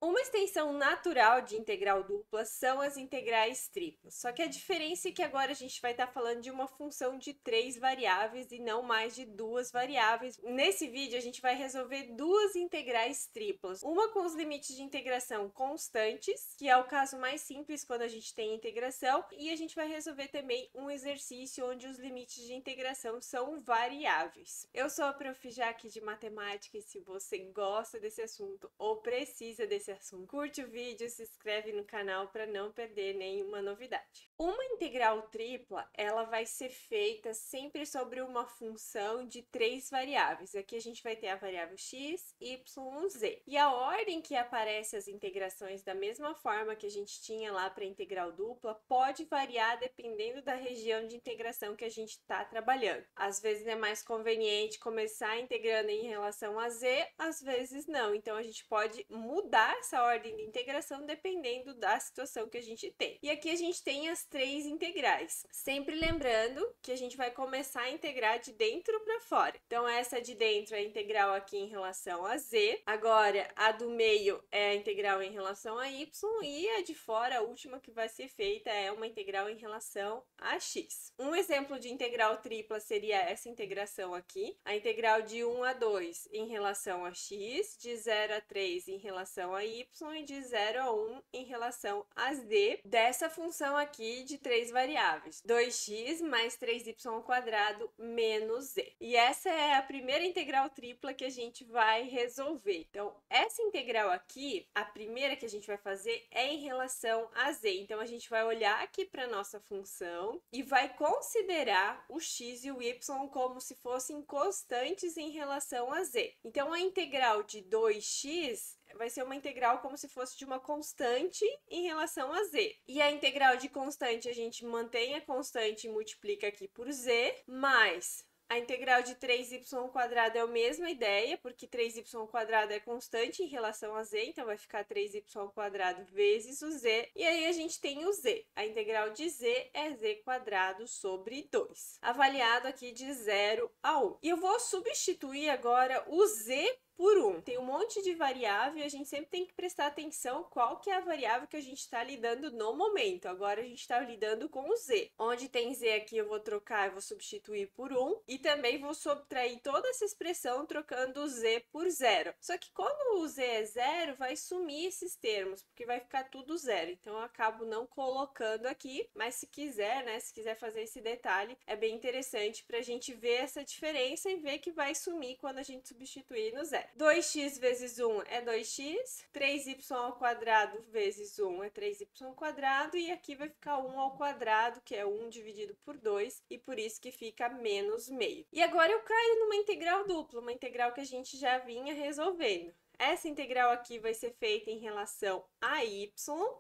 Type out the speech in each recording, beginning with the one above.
Uma extensão natural de integral dupla são as integrais triplas. Só que a diferença é que agora a gente vai estar falando de uma função de 3 variáveis e não mais de 2 variáveis. Nesse vídeo a gente vai resolver duas integrais triplas. Uma com os limites de integração constantes, que é o caso mais simples quando a gente tem integração, e a gente vai resolver também um exercício onde os limites de integração são variáveis. Eu sou a Prof. Jaque de Matemática e se você gosta desse assunto ou precisa desse assunto, curte o vídeo, se inscreve no canal para não perder nenhuma novidade. Uma integral tripla, ela vai ser feita sempre sobre uma função de 3 variáveis. Aqui a gente vai ter a variável x, y, z. E a ordem que aparece as integrações da mesma forma que a gente tinha lá para a integral dupla pode variar dependendo da região de integração que a gente está trabalhando. Às vezes é mais conveniente começar integrando em relação a z, às vezes não. Então a gente pode mudar essa ordem de integração dependendo da situação que a gente tem. E aqui a gente tem as 3 integrais. Sempre lembrando que a gente vai começar a integrar de dentro para fora. Então essa de dentro é a integral aqui em relação a z. Agora a do meio é a integral em relação a y e a de fora, a última que vai ser feita, é uma integral em relação a x. Um exemplo de integral tripla seria essa integração aqui, a integral de 1 a 2 em relação a x, de 0 a 3 em relação a y e de 0 a 1 em relação a z, dessa função aqui de 3 variáveis, 2x mais 3y² menos z. E essa é a primeira integral tripla que a gente vai resolver. Então, essa integral aqui, a primeira que a gente vai fazer é em relação a z. Então, a gente vai olhar aqui para nossa função e vai considerar o x e o y como se fossem constantes em relação a z. Então, a integral de 2x vai ser uma integral como se fosse de uma constante em relação a z. E a integral de constante, a gente mantém a constante e multiplica aqui por z, mais a integral de 3y² é a mesma ideia, porque 3y² é constante em relação a z, então vai ficar 3y² vezes o z. E aí a gente tem o z. A integral de z é z² sobre 2, avaliado aqui de 0 a 1. E eu vou substituir agora o z por 1. Tem um monte de variável e a gente sempre tem que prestar atenção qual que é a variável que a gente está lidando no momento. Agora a gente está lidando com o z. Onde tem z aqui eu vou trocar, eu vou substituir por 1 e também vou subtrair toda essa expressão trocando o z por 0. Só que quando o z é 0, vai sumir esses termos, porque vai ficar tudo 0. Então eu acabo não colocando aqui, mas se quiser, né, se quiser fazer esse detalhe, é bem interessante para a gente ver essa diferença e ver que vai sumir quando a gente substituir no 0. 2x vezes 1 é 2x, 3y² vezes 1 é 3y², e aqui vai ficar 1², que é 1 dividido por 2, e por isso que fica menos meio. E agora eu caio numa integral dupla, uma integral que a gente já vinha resolvendo. Essa integral aqui vai ser feita em relação a y,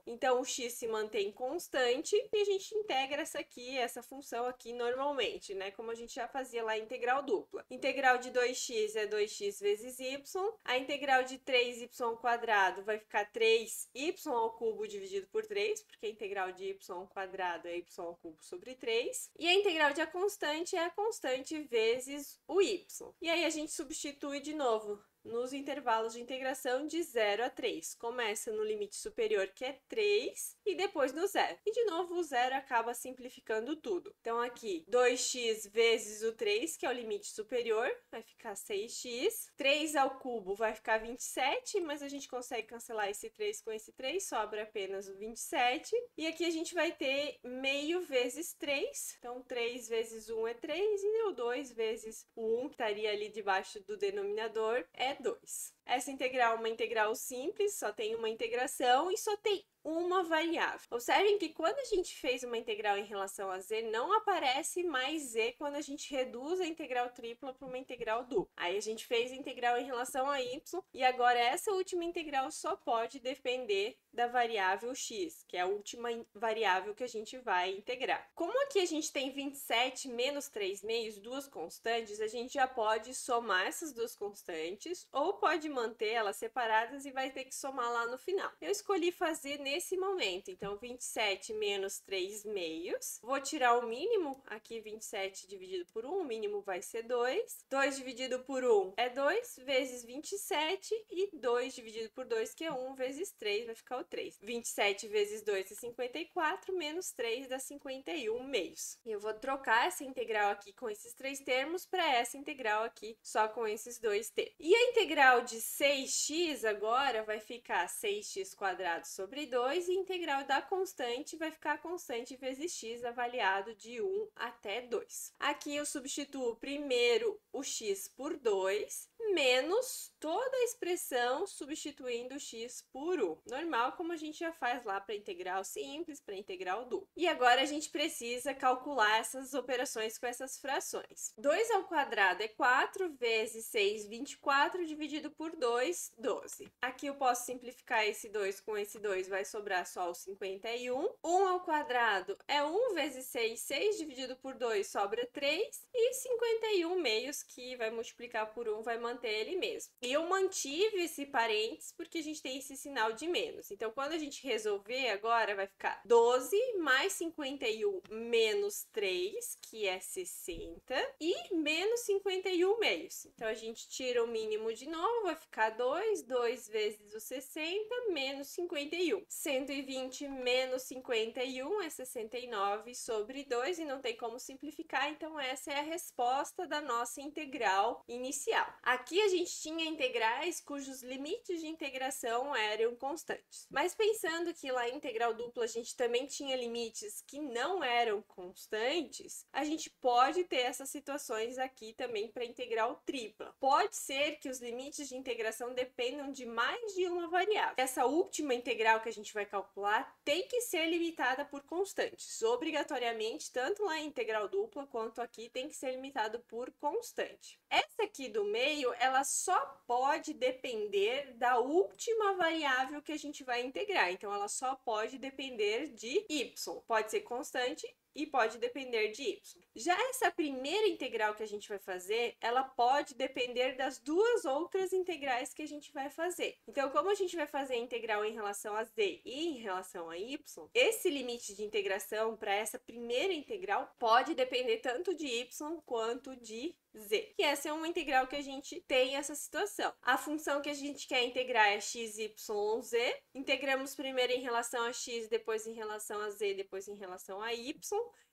então o x se mantém constante e a gente integra essa função aqui normalmente, né? Como a gente já fazia lá em integral dupla. Integral de 2x é 2x vezes y, a integral de 3y² vai ficar 3y³ dividido por 3, porque a integral de y² é y³ sobre 3, e a integral de a constante é a constante vezes o y. E aí a gente substitui de novo nos intervalos de integração de 0 a 3. Começa no limite superior, que é 3, e depois no 0. E de novo o 0 acaba simplificando tudo. Então aqui, 2x vezes o 3, que é o limite superior, vai ficar 6x. 3 ao cubo vai ficar 27, mas a gente consegue cancelar esse 3 com esse 3, sobra apenas o 27. E aqui a gente vai ter meio vezes 3. Então 3 vezes 1 é 3, e o 2 vezes o 1, que estaria ali debaixo do denominador, é 2. Essa integral é uma integral simples, só tem uma integração e só tem uma variável. Observem que quando a gente fez uma integral em relação a z, não aparece mais z quando a gente reduz a integral tripla para uma integral dupla. Aí a gente fez a integral em relação a y e agora essa última integral só pode depender da variável x, que é a última variável que a gente vai integrar. Como aqui a gente tem 27 menos 3 meios, duas constantes, a gente já pode somar essas duas constantes ou pode manter elas separadas e vai ter que somar lá no final. Eu escolhi fazer nesse momento, então 27 menos 3 meios. Vou tirar o mínimo, aqui 27 dividido por 1, o mínimo vai ser 2. 2 dividido por 1 é 2, vezes 27, e 2 dividido por 2, que é 1, vezes 3, vai ficar o 3. 27 vezes 2 é 54, menos 3 dá 51 meios. E eu vou trocar essa integral aqui com esses três termos para essa integral aqui só com esses dois termos. E a integral de 6x agora vai ficar 6x² sobre 2 e a integral da constante vai ficar a constante vezes x avaliado de 1 até 2. Aqui eu substituo primeiro o x por 2 menos toda a expressão substituindo o x por 1. Normal, como a gente já faz lá para integral simples, para integral dupla. E agora a gente precisa calcular essas operações com essas frações. 2 ao quadrado é 4 vezes 6, 24, dividido por 2, 12. Aqui eu posso simplificar esse 2 com esse 2, vai sobrar só o 51. 1 ao quadrado é 1 vezes 6, 6 dividido por 2 sobra 3. E 51 meios, que vai multiplicar por 1, vai manter ele mesmo. E eu mantive esse parênteses porque a gente tem esse sinal de menos. Então, quando a gente resolver agora, vai ficar 12 mais 51 menos 3, que é 60, e menos 51 meios. Então, a gente tira o mínimo de novo, vai ficar 2, 2 vezes o 60, menos 51. 120 menos 51 é 69 sobre 2, e não tem como simplificar, então essa é a resposta da nossa integral inicial. Aqui a gente tinha integrais cujos limites de integração eram constantes. Mas pensando que lá em integral dupla a gente também tinha limites que não eram constantes, a gente pode ter essas situações aqui também para integral tripla. Pode ser que os limites de integração dependam de mais de uma variável. Essa última integral que a gente vai calcular tem que ser limitada por constantes. Obrigatoriamente, tanto lá em integral dupla quanto aqui tem que ser limitado por constante. Essa aqui do meio, ela só pode depender da última variável que a gente vai integrar. Então, ela só pode depender de y. Pode ser constante e pode depender de y. Já essa primeira integral que a gente vai fazer, ela pode depender das duas outras integrais que a gente vai fazer. Então, como a gente vai fazer a integral em relação a z e em relação a y, esse limite de integração para essa primeira integral pode depender tanto de y quanto de z. E essa é uma integral que a gente tem essa situação. A função que a gente quer integrar é x, y, z. Integramos primeiro em relação a x, depois em relação a z, depois em relação a y.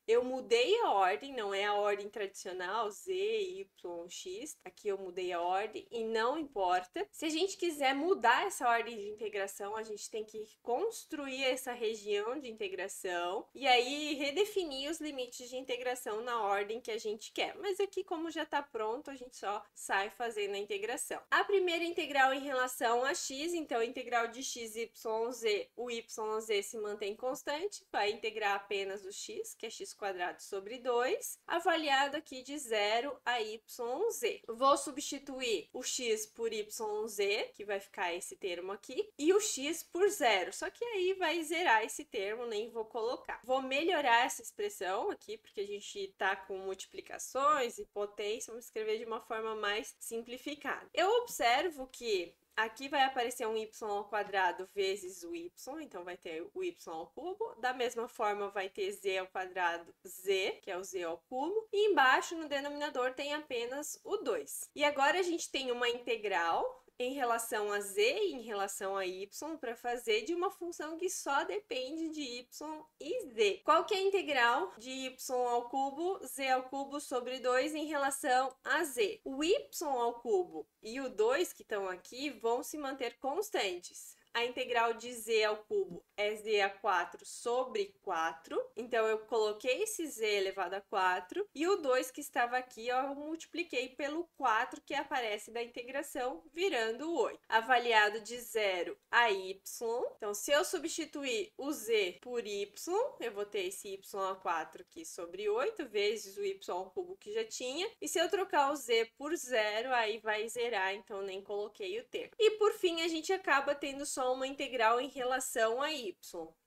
Eu mudei a ordem, não é a ordem tradicional, z, y, x. Aqui eu mudei a ordem e não importa. Se a gente quiser mudar essa ordem de integração, a gente tem que construir essa região de integração e aí redefinir os limites de integração na ordem que a gente quer. Mas aqui, como já está pronto, a gente só sai fazendo a integração. A primeira integral em relação a x, então a integral de x, y, z, o y, z se mantém constante, vai integrar apenas o x, que é x² sobre 2, avaliado aqui de 0 a yz. Vou substituir o x por yz, que vai ficar esse termo aqui, e o x por 0, só que aí vai zerar esse termo, nem vou colocar. Vou melhorar essa expressão aqui, porque a gente está com multiplicações e potência, vamos escrever de uma forma mais simplificada. Eu observo que aqui vai aparecer um y ao quadrado vezes o y, então vai ter o y ao cubo. Da mesma forma, vai ter z ao quadrado z, que é o z ao cubo. E embaixo, no denominador, tem apenas o 2. E agora a gente tem uma integral em relação a z e em relação a y para fazer de uma função que só depende de y e z. Qual que é a integral de y ao cubo, z ao cubo sobre 2 em relação a z? O y ao cubo e o 2 que estão aqui vão se manter constantes. A integral de z ao cubo é z a 4 sobre 4. Então, eu coloquei esse z elevado a 4. E o 2 que estava aqui, eu multipliquei pelo 4 que aparece da integração, virando 8. Avaliado de 0 a y. Então, se eu substituir o z por y, eu vou ter esse y a 4 aqui sobre 8, vezes o y ao cubo que já tinha. E se eu trocar o z por 0, aí vai zerar, então nem coloquei o termo. E, por fim, a gente acaba tendo só uma integral em relação a y.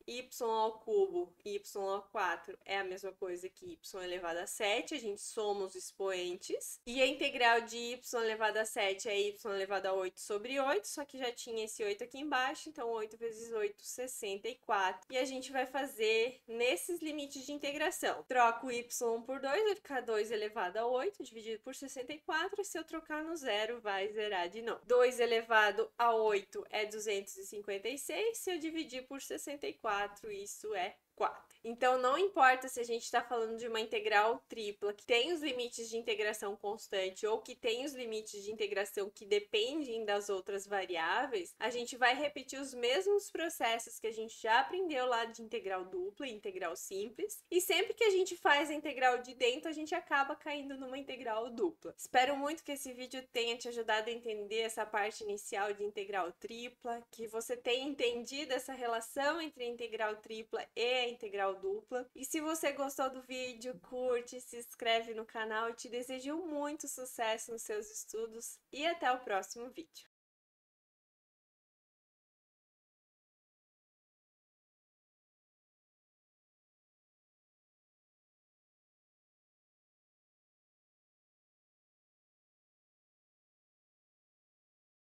y ao cubo e y ao 4 é a mesma coisa que y elevado a 7, a gente soma os expoentes. E a integral de y elevado a 7 é y elevado a 8 sobre 8, só que já tinha esse 8 aqui embaixo, então 8 vezes 8, 64. E a gente vai fazer nesses limites de integração. Troco o y por 2, vai ficar 2 elevado a 8, dividido por 64, e se eu trocar no zero, vai zerar de novo. 2 elevado a 8 é 256, se eu dividir por 64, isso é 4. Então, não importa se a gente está falando de uma integral tripla que tem os limites de integração constante ou que tem os limites de integração que dependem das outras variáveis, a gente vai repetir os mesmos processos que a gente já aprendeu lá de integral dupla e integral simples. E sempre que a gente faz a integral de dentro, a gente acaba caindo numa integral dupla. Espero muito que esse vídeo tenha te ajudado a entender essa parte inicial de integral tripla, que você tenha entendido essa relação entre a integral tripla e a integral dupla. E se você gostou do vídeo, curte, se inscreve no canal e te desejo muito sucesso nos seus estudos e até o próximo vídeo.